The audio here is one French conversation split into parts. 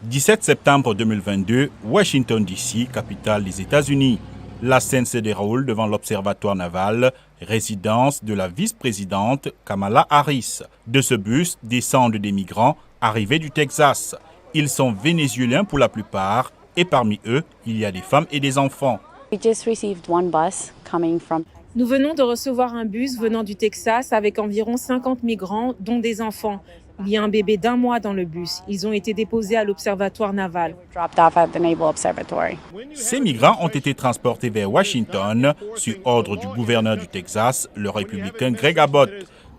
17 septembre 2022, Washington DC, capitale des États-Unis. La scène se déroule devant l'Observatoire naval, résidence de la vice-présidente Kamala Harris. De ce bus descendent des migrants arrivés du Texas. Ils sont vénézuéliens pour la plupart et parmi eux, il y a des femmes et des enfants. Nous venons de recevoir un bus venant du Texas avec environ 50 migrants, dont des enfants. Il y a un bébé d'1 mois dans le bus. Ils ont été déposés à l'Observatoire naval. Ces migrants ont été transportés vers Washington sur ordre du gouverneur du Texas, le républicain Greg Abbott.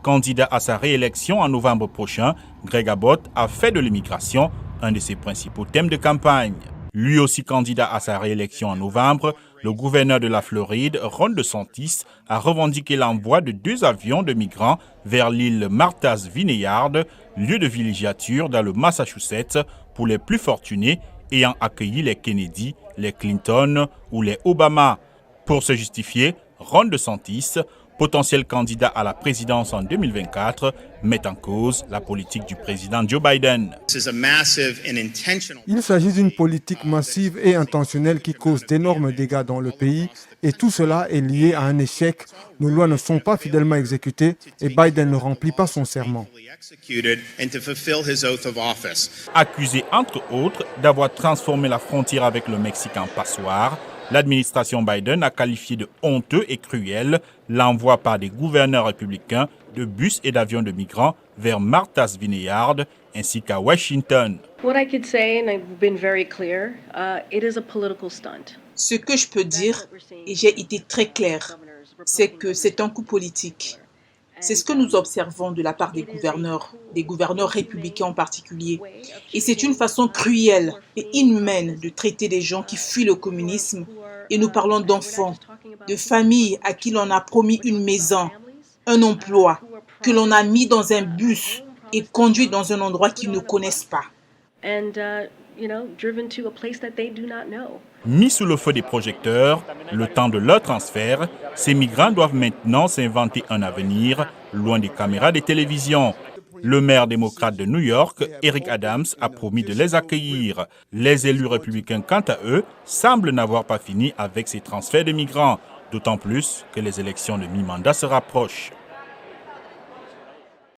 Candidat à sa réélection en novembre prochain, Greg Abbott a fait de l'immigration un de ses principaux thèmes de campagne. Lui aussi candidat à sa réélection en novembre, le gouverneur de la Floride, Ron DeSantis, a revendiqué l'envoi de 2 avions de migrants vers l'île Martha's Vineyard, lieu de villégiature dans le Massachusetts pour les plus fortunés ayant accueilli les Kennedy, les Clinton ou les Obama. Pour se justifier, Ron DeSantis, potentiel candidat à la présidence en 2024, met en cause la politique du président Joe Biden. Il s'agit d'une politique massive et intentionnelle qui cause d'énormes dégâts dans le pays et tout cela est lié à un échec. Nos lois ne sont pas fidèlement exécutées et Biden ne remplit pas son serment. Accusé entre autres d'avoir transformé la frontière avec le Mexique en passoire, l'administration Biden a qualifié de honteux et cruel l'envoi par des gouverneurs républicains de bus et d'avions de migrants vers Martha's Vineyard ainsi qu'à Washington. Ce que je peux dire, et j'ai été très clair, c'est que c'est un coup politique. C'est ce que nous observons de la part des gouverneurs républicains en particulier. Et c'est une façon cruelle et inhumaine de traiter des gens qui fuient le communisme. Et nous parlons d'enfants, de familles à qui l'on a promis une maison, un emploi, que l'on a mis dans un bus et conduit dans un endroit qu'ils ne connaissent pas. Mis sous le feu des projecteurs, le temps de leur transfert, ces migrants doivent maintenant s'inventer un avenir loin des caméras des télévisions. Le maire démocrate de New York, Eric Adams, a promis de les accueillir. Les élus républicains, quant à eux, semblent n'avoir pas fini avec ces transferts de migrants, d'autant plus que les élections de mi-mandat se rapprochent.